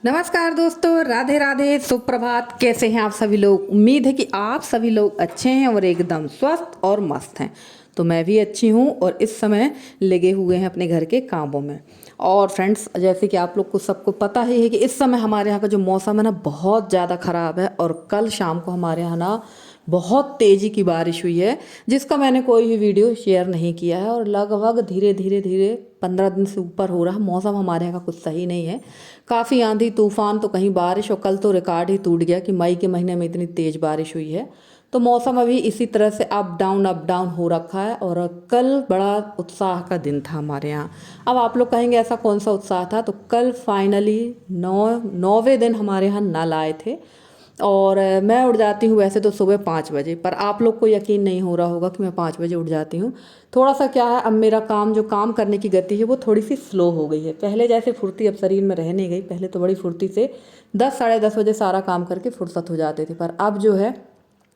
नमस्कार दोस्तों, राधे राधे, सुप्रभात। कैसे हैं आप सभी लोग? उम्मीद है कि आप सभी लोग अच्छे हैं और एकदम स्वस्थ और मस्त हैं। तो मैं भी अच्छी हूँ और इस समय लगे हुए हैं अपने घर के कामों में। और फ्रेंड्स, जैसे कि आप लोग को सबको पता ही है कि इस समय हमारे यहाँ का जो मौसम है ना, बहुत ज़्यादा ख़राब है। और कल शाम को हमारे यहाँ ना बहुत तेज़ी की बारिश हुई है, जिसका मैंने कोई भी वीडियो शेयर नहीं किया है। और लगभग धीरे धीरे धीरे 15 दिन से ऊपर हो रहा है। मौसम हमारे यहाँ का कुछ सही नहीं है। काफ़ी आंधी तूफान तो कहीं बारिश, और कल तो रिकॉर्ड ही टूट गया कि मई के महीने में इतनी तेज़ बारिश हुई है। तो मौसम अभी इसी तरह से अप डाउन हो रखा है। और कल बड़ा उत्साह का दिन था हमारे यहाँ। अब आप लोग कहेंगे ऐसा कौन सा उत्साह था? तो कल फाइनली 9वें दिन हमारे यहाँ नल आए थे। और मैं उठ जाती हूँ वैसे तो सुबह 5 बजे, पर आप लोग को यकीन नहीं हो रहा होगा कि मैं 5 बजे उठ जाती हूँ। थोड़ा सा क्या है, अब मेरा काम, जो काम करने की गति है वो थोड़ी सी स्लो हो गई है। पहले जैसे फुर्ती अब शरीर में रह नहीं गई। पहले तो बड़ी फुर्ती से 10 साढ़े 10 बजे सारा काम करके फुर्सत हो जाते थे, पर अब जो है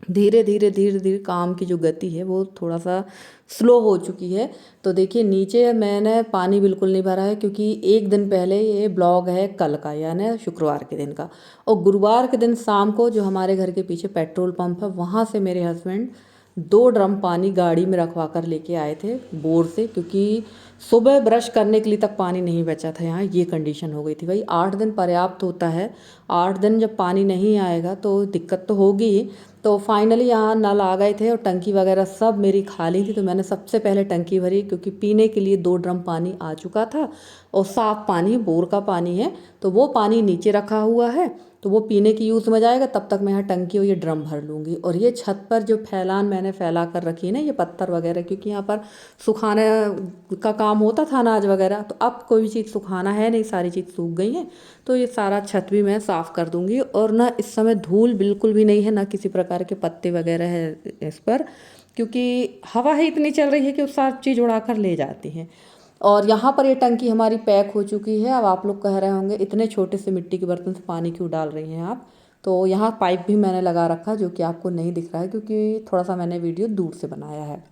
धीरे धीरे काम की जो गति है वो थोड़ा सा स्लो हो चुकी है। तो देखिए, नीचे मैंने पानी बिल्कुल नहीं भरा है, क्योंकि एक दिन पहले ये ब्लॉग है कल का, यानी शुक्रवार के दिन का। और गुरुवार के दिन शाम को जो हमारे घर के पीछे पेट्रोल पंप है, वहाँ से मेरे हस्बैंड 2 ड्रम पानी गाड़ी में रखवा कर लेके आए थे बोर से, क्योंकि सुबह ब्रश करने के लिए तक पानी नहीं बचा था। यहाँ ये कंडीशन हो गई थी। भाई 8 दिन पर्याप्त होता है, 8 दिन जब पानी नहीं आएगा तो दिक्कत तो होगी ही। तो फाइनली यहाँ नल आ गए थे और टंकी वगैरह सब मेरी खाली थी। तो मैंने सबसे पहले टंकी भरी, क्योंकि पीने के लिए 2 ड्रम पानी आ चुका था। और साफ़ पानी, बोर का पानी है, तो वो पानी नीचे रखा हुआ है, तो वो पीने की यूज़ में जाएगा। तब तक मैं यहाँ टंकी और ये ड्रम भर लूँगी। और ये छत पर जो फैलान मैंने फैला कर रखी है ना, ये पत्थर वगैरह, क्योंकि यहाँ पर सुखाने का काम होता था अनाज वगैरह, तो अब कोई चीज़ सुखाना है नहीं, सारी चीज़ सूख गई है। तो ये सारा छत भी मैं साफ़ कर दूँगी। और ना इस समय धूल बिल्कुल भी नहीं है, ना किसी प्रकार के पत्ते वगैरह है इस पर, क्योंकि हवा ही इतनी चल रही है कि वो सब चीज़ उड़ा कर ले जाती हैं। और यहाँ पर ये टंकी हमारी पैक हो चुकी है। अब आप लोग कह रहे होंगे इतने छोटे से मिट्टी के बर्तन से पानी क्यों डाल रही हैं आप? तो यहाँ पाइप भी मैंने लगा रखा, जो कि आपको नहीं दिख रहा है, क्योंकि थोड़ा सा मैंने वीडियो दूर से बनाया है।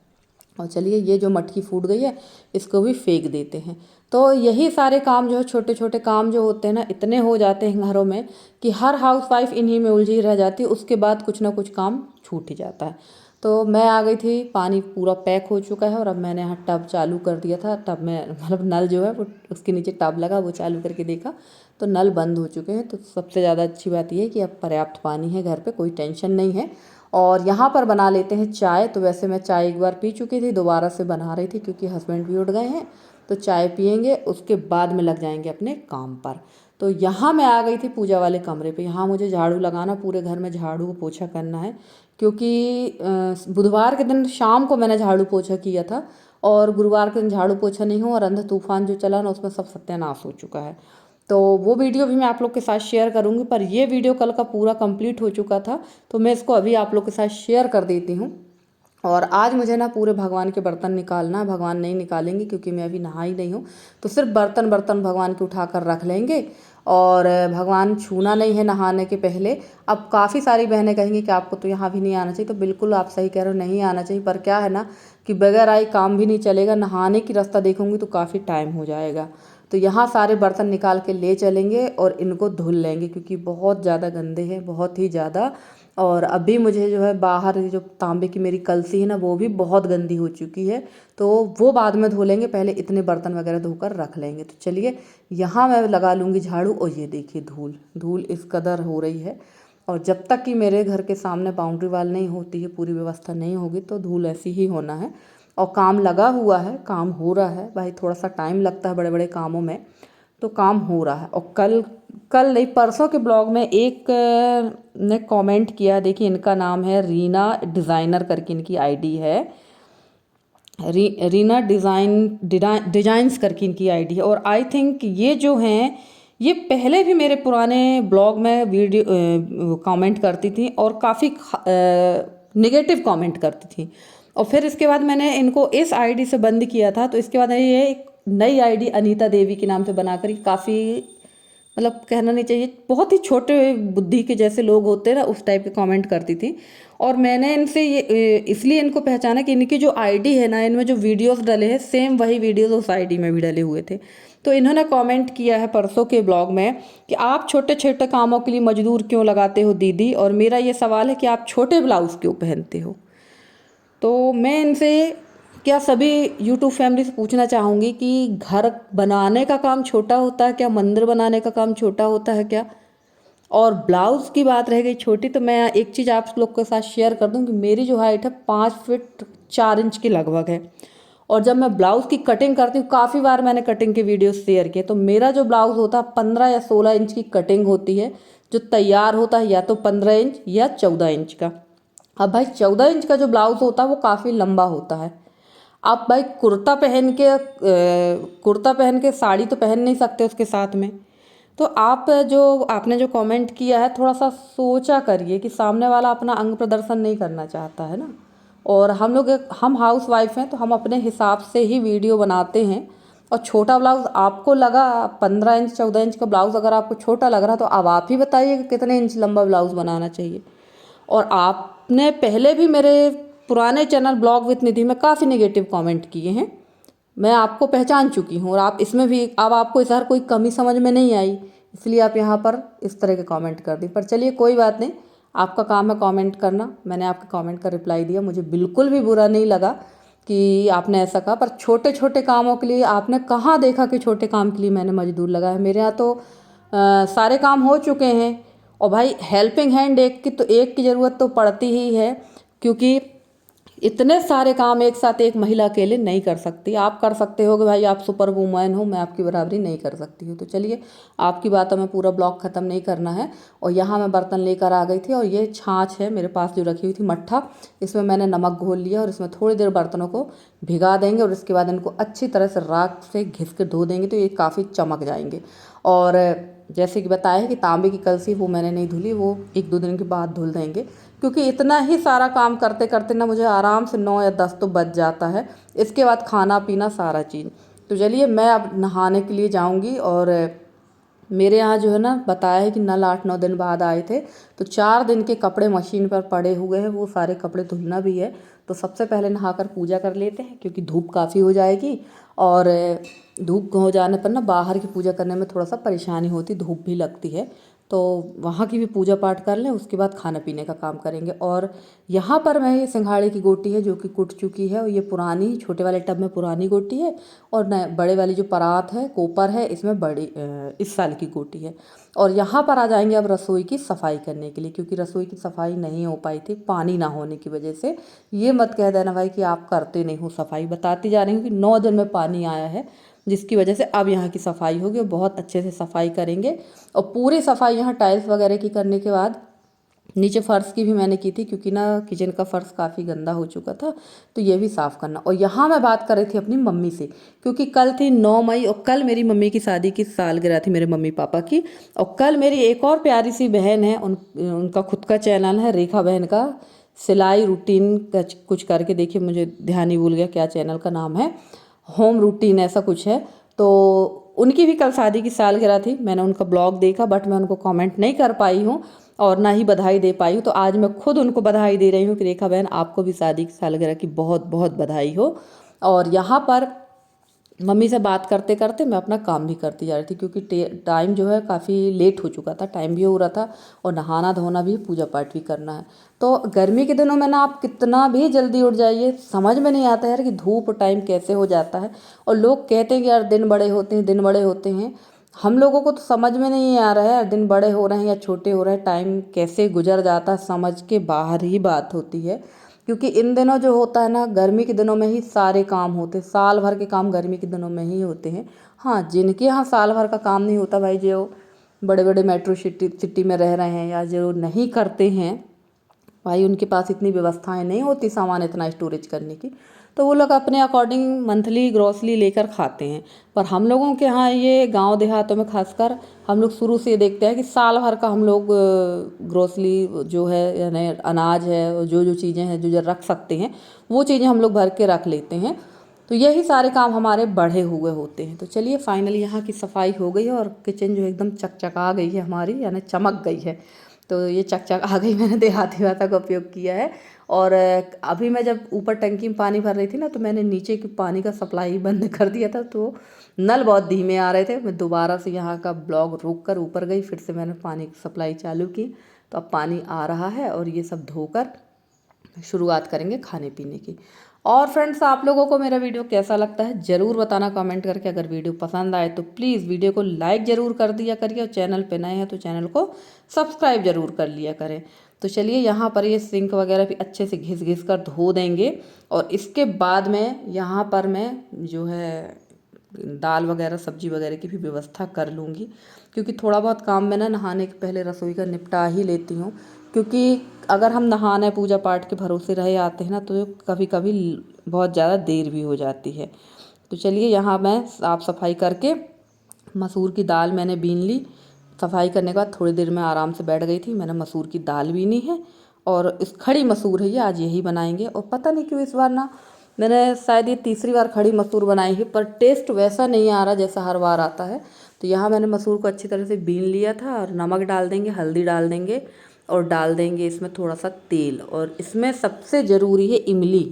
और चलिए, ये जो मटकी फूट गई है इसको भी फेंक देते हैं। तो यही सारे काम जो है, छोटे छोटे काम जो होते हैं ना, इतने हो जाते हैं घरों में कि हर हाउसवाइफ इन्हीं में उलझी रह जाती है। उसके बाद कुछ ना कुछ काम छूट ही जाता है। तो मैं आ गई थी, पानी पूरा पैक हो चुका है। और अब मैंने यहाँ टब चालू कर दिया था। टब में मतलब नल जो है वो, उसके नीचे टब लगा, वो चालू करके देखा तो नल बंद हो चुके हैं। तो सबसे ज़्यादा अच्छी बात यह है कि अब पर्याप्त पानी है घर पे, कोई टेंशन नहीं है। और यहाँ पर बना लेते हैं चाय। तो वैसे मैं चाय एक बार पी चुकी थी, दोबारा से बना रही थी, क्योंकि हस्बैंड भी उठ गए हैं। तो चाय पियेंगे, उसके बाद में लग जाएंगे अपने काम पर। तो यहाँ मैं आ गई थी पूजा वाले कमरे पे। यहाँ मुझे झाड़ू लगाना, पूरे घर में झाड़ू पोछा करना है, क्योंकि बुधवार के दिन शाम को मैंने झाड़ू पोछा किया था, और गुरुवार के दिन झाड़ू पोछा नहीं हुआ। और अंधा तूफान जो चला ना, उसमें सब सत्यानाश हो चुका है। तो वो वीडियो भी मैं आप लोग के साथ शेयर करूंगी, पर ये वीडियो कल का पूरा कंप्लीट हो चुका था, तो मैं इसको अभी आप लोग के साथ शेयर कर देती हूँ। और आज मुझे ना पूरे भगवान के बर्तन निकालना है। भगवान नहीं निकालेंगे, क्योंकि मैं अभी नहाई नहीं हूँ। तो सिर्फ बर्तन बर्तन भगवान के उठा कर रख लेंगे। और भगवान छूना नहीं है नहाने के पहले। अब काफ़ी सारी बहनें कहेंगी कि आपको तो यहाँ भी नहीं आना चाहिए। तो बिल्कुल आप सही कह रहे हो, नहीं आना चाहिए। पर क्या है ना, कि बगैर आए काम भी नहीं चलेगा। नहाने की रास्ता देखूंगी तो काफ़ी टाइम हो जाएगा। तो यहाँ सारे बर्तन निकाल के ले चलेंगे और इनको धुल लेंगे, क्योंकि बहुत ज़्यादा गंदे हैं, बहुत ही ज़्यादा। और अभी मुझे जो है बाहर जो तांबे की मेरी कलसी है ना, वो भी बहुत गंदी हो चुकी है। तो वो बाद में धो लेंगे, पहले इतने बर्तन वगैरह धोकर रख लेंगे। तो चलिए, यहाँ मैं लगा लूँगी झाड़ू। और ये देखिए, धूल धूल इस कदर हो रही है। और जब तक कि मेरे घर के सामने बाउंड्री वाल नहीं होती है, पूरी व्यवस्था नहीं होगी, तो धूल ऐसी ही होना है। और काम लगा हुआ है, काम हो रहा है। भाई थोड़ा सा टाइम लगता है बड़े बड़े कामों में, तो काम हो रहा है। और कल कल नहीं, परसों के ब्लॉग में एक ने कमेंट किया। देखिए, इनका नाम है रीना डिज़ाइनर करके इनकी आईडी है। रीना डिजाइंस करके इनकी आईडी है। और आई थिंक ये जो हैं, ये पहले भी मेरे पुराने ब्लॉग में वीडियो कमेंट करती थी, और काफ़ी नेगेटिव कमेंट करती थी। और फिर इसके बाद मैंने इनको इस आईडी से बंद किया था। तो इसके बाद ये एक नई आईडी अनीता देवी के नाम से बनाकर काफ़ी मतलब कहना नहीं चाहिए, बहुत ही छोटे बुद्धि के जैसे लोग होते हैं ना, उस टाइप के कमेंट करती थी। और मैंने इनसे ये इसलिए इनको पहचाना कि इनकी जो आईडी है ना, इनमें जो वीडियोस डले हैं सेम वही वीडियोस उस आईडी में भी डले हुए थे। तो इन्होंने कमेंट किया है परसों के ब्लॉग में कि आप छोटे छोटे कामों के लिए मजदूर क्यों लगाते हो दीदी, और मेरा ये सवाल है कि आप छोटे ब्लाउज क्यों पहनते हो। तो मैं इनसे क्या सभी यूट्यूब फैमिली से पूछना चाहूँगी कि घर बनाने का काम छोटा होता है क्या, मंदिर बनाने का काम छोटा होता है क्या। और ब्लाउज़ की बात रह गई छोटी, तो मैं एक चीज़ आप लोग के साथ शेयर कर दूँ कि मेरी जो हाइट है 5 फीट 4 इंच के लगभग है। और जब मैं ब्लाउज़ की कटिंग करती हूँ, काफ़ी बार मैंने कटिंग के वीडियो शेयर किए, तो मेरा जो ब्लाउज़ होता है 15 या 16 इंच की कटिंग होती है, जो तैयार होता है या तो 15 इंच या 14 इंच का। अब भाई 14 इंच का जो ब्लाउज़ होता है वो काफ़ी लंबा होता है। आप भाई कुर्ता पहन के साड़ी तो पहन नहीं सकते उसके साथ में। तो आपने जो कमेंट किया है, थोड़ा सा सोचा करिए कि सामने वाला अपना अंग प्रदर्शन नहीं करना चाहता है ना। और हम हाउस वाइफ हैं, तो हम अपने हिसाब से ही वीडियो बनाते हैं। और छोटा ब्लाउज़ आपको लगा 15 इंच 14 इंच का ब्लाउज़ अगर आपको छोटा लग रहा है, तो अब आप ही बताइए कि कितने इंच लंबा ब्लाउज़ बनाना चाहिए। और आपने पहले भी मेरे पुराने चैनल ब्लॉग विथ निधि में काफ़ी नेगेटिव कमेंट किए हैं, मैं आपको पहचान चुकी हूँ। और आप इसमें भी अब आपको इस हर कोई कमी समझ में नहीं आई, इसलिए आप यहाँ पर इस तरह के कमेंट कर दी। पर चलिए कोई बात नहीं, आपका काम है कमेंट करना, मैंने आपके कमेंट का रिप्लाई दिया, मुझे बिल्कुल भी बुरा नहीं लगा कि आपने ऐसा कहा। पर छोटे छोटे कामों के लिए आपने कहाँ देखा कि छोटे काम के लिए मैंने मजदूर लगाया है। मेरे यहाँ तो सारे काम हो चुके हैं। और भाई हेल्पिंग हैंड एक की ज़रूरत तो पड़ती ही है, क्योंकि इतने सारे काम एक साथ एक महिला अकेले नहीं कर सकती। आप कर सकते हो कि भाई आप सुपर वूमन हो, मैं आपकी बराबरी नहीं कर सकती हूँ। तो चलिए, आपकी बातों में पूरा ब्लॉग ख़त्म नहीं करना है। और यहाँ मैं बर्तन लेकर आ गई थी, और ये छाछ है मेरे पास जो रखी हुई थी, मट्ठा, इसमें मैंने नमक घोल लिया, और इसमें थोड़ी देर बर्तनों को भिगा देंगे, और इसके बाद इनको अच्छी तरह से राख से घिस के धो देंगे, तो ये काफ़ी चमक जाएंगे। और जैसे कि बताया है कि तांबे की कलसी वो मैंने नहीं धुली, वो 1-2 दिन के बाद धुल देंगे, क्योंकि इतना ही सारा काम करते करते ना मुझे आराम से 9 या 10 तो बज जाता है। इसके बाद खाना पीना सारा चीज़। तो चलिए, मैं अब नहाने के लिए जाऊंगी। और मेरे यहाँ जो है ना, बताया है कि नल 8-9 दिन बाद आए थे, तो 4 दिन के कपड़े मशीन पर पड़े हुए हैं, वो सारे कपड़े धुलना भी है। तो सबसे पहले नहाकर पूजा कर लेते हैं, क्योंकि धूप काफ़ी हो जाएगी। और धूप हो जाने पर ना बाहर की पूजा करने में थोड़ा सा परेशानी होती, धूप भी लगती है। तो वहाँ की भी पूजा पाठ कर लें, उसके बाद खाना पीने का काम करेंगे। और यहाँ पर मैं ये सिंघाड़े की गोटी है जो कि कुट चुकी है, और ये पुरानी छोटे वाले टब में पुरानी गोटी है, और नए बड़े वाली जो परात है कोपर है, इसमें बड़ी इस साल की गोटी है। और यहाँ पर आ जाएंगे अब रसोई की सफाई करने के लिए, क्योंकि रसोई की सफाई नहीं हो पाई थी पानी ना होने की वजह से। ये मत कह देना भाई कि आप करते नहीं हो सफाई, बताती जा रही हूँ कि 9 दिन में पानी आया है, जिसकी वजह से अब यहाँ की सफाई होगी, और बहुत अच्छे से सफाई करेंगे। और पूरी सफाई यहाँ टाइल्स वगैरह की करने के बाद नीचे फर्श की भी मैंने की थी, क्योंकि ना किचन का फर्श काफ़ी गंदा हो चुका था, तो ये भी साफ़ करना। और यहाँ मैं बात कर रही थी अपनी मम्मी से, क्योंकि कल थी 9 मई, और कल मेरी मम्मी की शादी की सालगिरह थी, मेरे मम्मी पापा की। और कल मेरी एक और प्यारी सी बहन है, उनका खुद का चैनल है, रेखा बहन का सिलाई रूटीन कुछ करके, देखिए मुझे ध्यान ही भूल गया क्या चैनल का नाम है, होम रूटीन ऐसा कुछ है। तो उनकी भी कल शादी की सालगिरह थी, मैंने उनका ब्लॉग देखा, बट मैं उनको कमेंट नहीं कर पाई हूँ और ना ही बधाई दे पाई हूँ। तो आज मैं खुद उनको बधाई दे रही हूँ कि रेखा बहन, आपको भी शादी की सालगिरह की बहुत बहुत बधाई हो। और यहाँ पर मम्मी से बात करते करते मैं अपना काम भी करती जा रही थी, क्योंकि टाइम जो है काफ़ी लेट हो चुका था, टाइम भी हो रहा था, और नहाना धोना भी, पूजा पाठ भी करना है। तो गर्मी के दिनों में ना आप कितना भी जल्दी उठ जाइए, समझ में नहीं आता यार कि धूप टाइम कैसे हो जाता है। और लोग कहते हैं कि यार दिन बड़े होते हैं, दिन बड़े होते हैं, हम लोगों को तो समझ में नहीं आ रहा है यार, दिन बड़े हो रहे हैं या छोटे हो रहे हैं, टाइम कैसे गुजर जाता है समझ के बाहर ही बात होती है। क्योंकि इन दिनों जो होता है ना, गर्मी के दिनों में ही सारे काम होते हैं, साल भर के काम गर्मी के दिनों में ही होते हैं। हाँ, जिनके यहाँ साल भर का काम नहीं होता भाई, जो बड़े बड़े मेट्रो सिटी में रह रहे हैं, या जो नहीं करते हैं भाई, उनके पास इतनी व्यवस्थाएं नहीं होती सामान इतना स्टोरेज करने की, तो वो लोग अपने अकॉर्डिंग मंथली ग्रॉसरी लेकर खाते हैं। पर हम लोगों के यहाँ ये गांव देहातों में खासकर हम लोग शुरू से देखते हैं कि साल भर का हम लोग ग्रॉसरी जो है, यानी अनाज है, जो जो चीज़ें हैं जो जो रख सकते हैं, वो चीज़ें हम लोग भर के रख लेते हैं। तो यही सारे काम हमारे बढ़े हुए होते हैं। तो चलिए फाइनली यहाँ की सफाई हो गई है और किचन जो एकदम चकचका गई है हमारी, यानी चमक गई है। तो ये चकचक आ गई, मैंने देहाती भाषा का उपयोग किया है। और अभी मैं जब ऊपर टंकी में पानी भर रही थी ना, तो मैंने नीचे की पानी का सप्लाई बंद कर दिया था, तो नल बहुत धीमे आ रहे थे। मैं दोबारा से यहाँ का ब्लॉग रोक कर ऊपर गई, फिर से मैंने पानी की सप्लाई चालू की, तो अब पानी आ रहा है और ये सब धोकर शुरुआत करेंगे खाने पीने की। और फ्रेंड्स, आप लोगों को मेरा वीडियो कैसा लगता है ज़रूर बताना कमेंट करके। अगर वीडियो पसंद आए तो प्लीज़ वीडियो को लाइक ज़रूर कर दिया करिए, और चैनल पे नए हैं तो चैनल को सब्सक्राइब ज़रूर कर लिया करें। तो चलिए यहाँ पर ये सिंक वगैरह भी अच्छे से घिस घिस कर धो देंगे, और इसके बाद में यहाँ पर मैं जो है दाल वगैरह सब्जी वगैरह की भी व्यवस्था कर लूँगी, क्योंकि थोड़ा बहुत काम मैं ना नहाने के पहले रसोई का निपटा ही लेती हूँ। क्योंकि अगर हम नहाने पूजा पाठ के भरोसे रहे आते हैं ना, तो कभी कभी बहुत ज़्यादा देर भी हो जाती है। तो चलिए यहाँ मैं साफ़ सफाई करके मसूर की दाल मैंने बीन ली। सफाई करने के बाद थोड़ी देर में आराम से बैठ गई थी, मैंने मसूर की दाल बीनी है, और इस खड़ी मसूर है ये, आज यही बनाएंगे। और पता नहीं क्यों इस बार ना मैंने शायद ये तीसरी बार खड़ी मसूर बनाई है, पर टेस्ट वैसा नहीं आ रहा जैसा हर बार आता है। तो यहाँ मैंने मसूर को अच्छी तरह से बीन लिया था, और नमक डाल देंगे, हल्दी डाल देंगे, और डाल देंगे इसमें थोड़ा सा तेल। और इसमें सबसे ज़रूरी है इमली,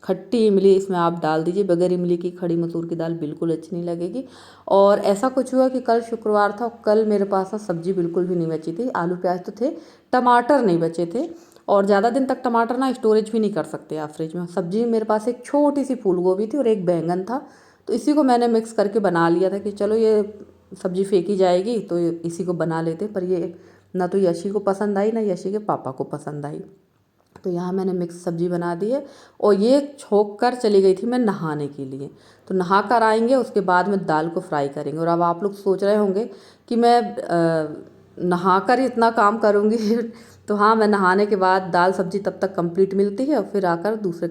खट्टी इमली इसमें आप डाल दीजिए। बगैर इमली की खड़ी मसूर की दाल बिल्कुल अच्छी नहीं लगेगी। और ऐसा कुछ हुआ कि कल शुक्रवार था, कल मेरे पास ना सब्जी बिल्कुल भी नहीं बची थी। आलू प्याज तो थे, टमाटर नहीं बचे थे, और ज़्यादा दिन तक टमाटर ना स्टोरेज भी नहीं कर सकते आप फ्रिज में। सब्जी मेरे पास एक छोटी सी फूल गोभी थी और एक बैंगन था, तो इसी को मैंने मिक्स करके बना लिया था कि चलो ये सब्जी फेंकी जाएगी तो इसी को बना लेते। पर ये ना तो यशी को पसंद आई, ना यशी के पापा को पसंद आई। तो यहाँ मैंने मिक्स सब्जी बना दी है, और ये छोंक कर चली गई थी मैं नहाने के लिए। तो नहा कर आएंगे, उसके बाद में दाल को फ्राई करेंगे। और अब आप लोग सोच रहे होंगे कि मैं नहा कर इतना काम करूँगी तो हाँ, मैं नहाने के बाद दाल सब्जी तब तक कंप्लीट मिलती है, और फिर आकर दूसरे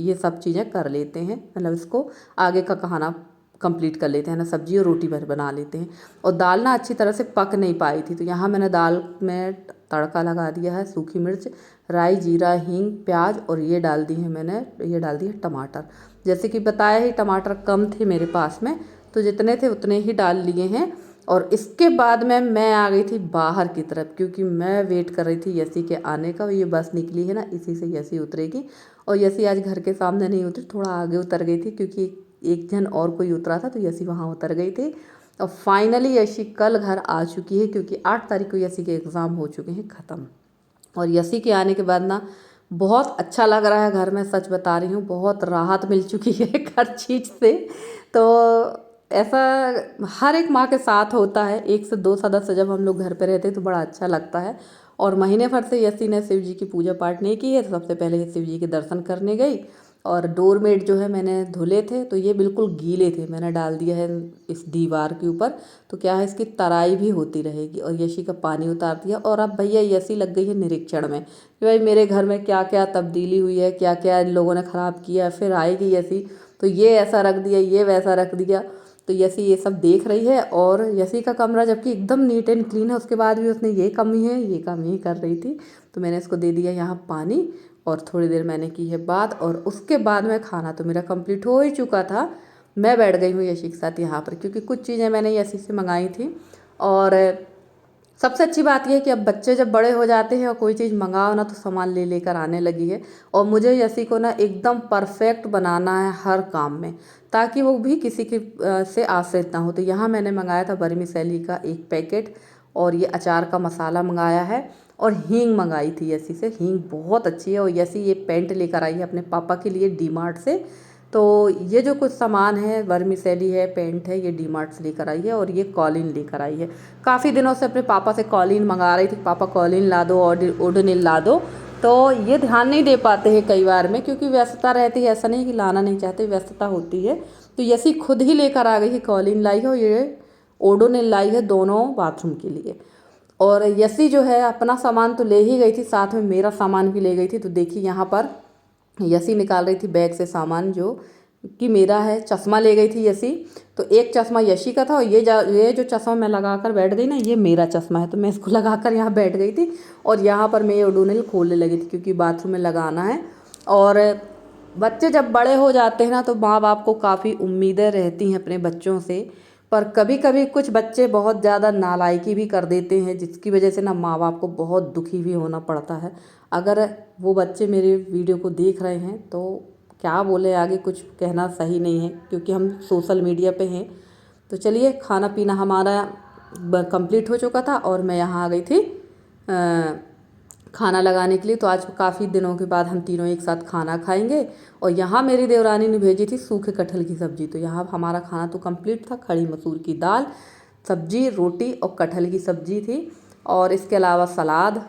ये सब चीज़ें कर लेते हैं, मतलब इसको आगे का खाना कंप्लीट कर लेते हैं ना, सब्जी और रोटी भर बना लेते हैं। और दाल ना अच्छी तरह से पक नहीं पाई थी, तो यहाँ मैंने दाल में तड़का लगा दिया है, सूखी मिर्च, राई, जीरा, हींग, प्याज, और ये डाल दी है मैंने, ये डाल दिए टमाटर। जैसे कि बताया ही टमाटर कम थे मेरे पास में, तो जितने थे उतने ही डाल लिए हैं। और इसके बाद में मैं आ गई थी बाहर की तरफ, क्योंकि मैं वेट कर रही थी यसी के आने का। ये बस निकली है ना, इसी से यसी उतरेगी। और यसी आज घर के सामने नहीं उतरी, थोड़ा आगे उतर गई थी, क्योंकि एक जन और कोई उतरा था, तो यसी वहाँ उतर गई थी। और फाइनली यशी कल घर आ चुकी है, क्योंकि 8 तारीख को यसी के एग्ज़ाम हो चुके हैं ख़त्म। और यसी के आने के बाद ना बहुत अच्छा लग रहा है घर में, सच बता रही हूँ, बहुत राहत मिल चुकी है हर चीज़ से। तो ऐसा हर एक माँ के साथ होता है, 1 से 2 सदस्य जब हम लोग घर पे रहते हैं तो बड़ा अच्छा लगता है। और महीने भर से यसी ने शिव जी की पूजा पाठ नहीं की है, तो सबसे पहले शिव जी के दर्शन करने गई। और डोरमेट जो है मैंने धुले थे, तो ये बिल्कुल गीले थे, मैंने डाल दिया है इस दीवार के ऊपर। तो क्या है, इसकी तराई भी होती रहेगी। और यशी का पानी उतार दिया। और अब भैया यसी लग गई है निरीक्षण में कि भाई मेरे घर में क्या क्या तब्दीली हुई है, क्या क्या इन लोगों ने ख़राब किया, फिर आएगी यसी तो ये ऐसा रख दिया, ये वैसा रख दिया। तो यसी ये सब देख रही है। और यसी का कमरा जबकि एकदम नीट एंड क्लीन है, उसके बाद भी उसने ये कमी है, ये कमी कर रही थी। तो मैंने इसको दे दिया यहाँ पानी, और थोड़ी देर मैंने की है बात। और उसके बाद में खाना तो मेरा कंप्लीट हो ही चुका था। मैं बैठ गई हूँ यशी के साथ यहाँ पर, क्योंकि कुछ चीज़ें मैंने यशी से मंगाई थी। और सबसे अच्छी बात यह है कि अब बच्चे जब बड़े हो जाते हैं और कोई चीज़ मंगाओ ना, तो सामान ले लेकर आने लगी है। और मुझे यसी को ना एकदम परफेक्ट बनाना है हर काम में, ताकि वो भी किसी के से आश्रित ना हो। तो यहाँ मैंने मंगाया था वर्मीसेली का 1 पैकेट, और ये अचार का मसाला मंगाया है, और हींग मंगाई थी यसी से। हींग बहुत अच्छी है। और यसी ये पेंट लेकर आई है अपने पापा के लिए डीमार्ट से। तो ये जो कुछ सामान है, वर्मीसेली है, पेंट है, ये डीमार्ट से लेकर आई है। और ये कॉलिन लेकर आई है। काफ़ी दिनों से अपने पापा से कॉलिन मंगा रही थी, पापा कॉलिन ला दो, ओडोनिल ला दो। तो ये ध्यान नहीं दे पाते हैं कई बार में, क्योंकि व्यस्तता रहती है, ऐसा नहीं कि लाना नहीं चाहते, व्यस्तता होती है। तो यसी खुद ही लेकर आ गई है, कॉलिन लाई है और ये ओडोनिल लाई है, दोनों बाथरूम के लिए। और यसी जो है अपना सामान तो ले ही गई थी, साथ में मेरा सामान भी ले गई थी। तो देखिए यहाँ पर यसी निकाल रही थी बैग से सामान जो कि मेरा है। चश्मा ले गई थी यसी, तो एक चश्मा यशी का था, और ये जो चश्मा मैं लगा कर बैठ गई ना, ये मेरा चश्मा है। तो मैं इसको लगा कर यहाँ बैठ गई थी, और यहाँ पर मैं ये ओडोनिल खोलने लगी थी, क्योंकि बाथरूम में लगाना है। और बच्चे जब बड़े हो जाते हैं ना तो माँ बाप को काफ़ी उम्मीदें रहती हैं अपने बच्चों से, पर कभी कभी कुछ बच्चे बहुत ज़्यादा नालायकी भी कर देते हैं, जिसकी वजह से ना माँ बाप को बहुत दुखी भी होना पड़ता है। अगर वो बच्चे मेरे वीडियो को देख रहे हैं तो क्या बोले, आगे कुछ कहना सही नहीं है क्योंकि हम सोशल मीडिया पे हैं। तो चलिए, खाना पीना हमारा कंप्लीट हो चुका था और मैं यहाँ आ गई थी खाना लगाने के लिए। तो आज काफ़ी दिनों के बाद हम तीनों एक साथ खाना खाएंगे। और यहाँ मेरी देवरानी ने भेजी थी सूखे कटहल की सब्ज़ी। तो यहाँ हमारा खाना तो कंप्लीट था, खड़ी मसूर की दाल, सब्जी, रोटी और कटहल की सब्ज़ी थी, और इसके अलावा सलाद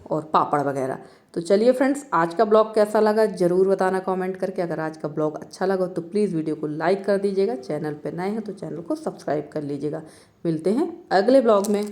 और पापड़ वगैरह। तो चलिए फ्रेंड्स, आज का ब्लॉग कैसा लगा ज़रूर बताना कमेंट करके। अगर आज का ब्लॉग अच्छा लगा तो प्लीज़ वीडियो को लाइक कर दीजिएगा, चैनल पे नए हैं तो चैनल को सब्सक्राइब कर लीजिएगा। मिलते हैं अगले ब्लॉग में।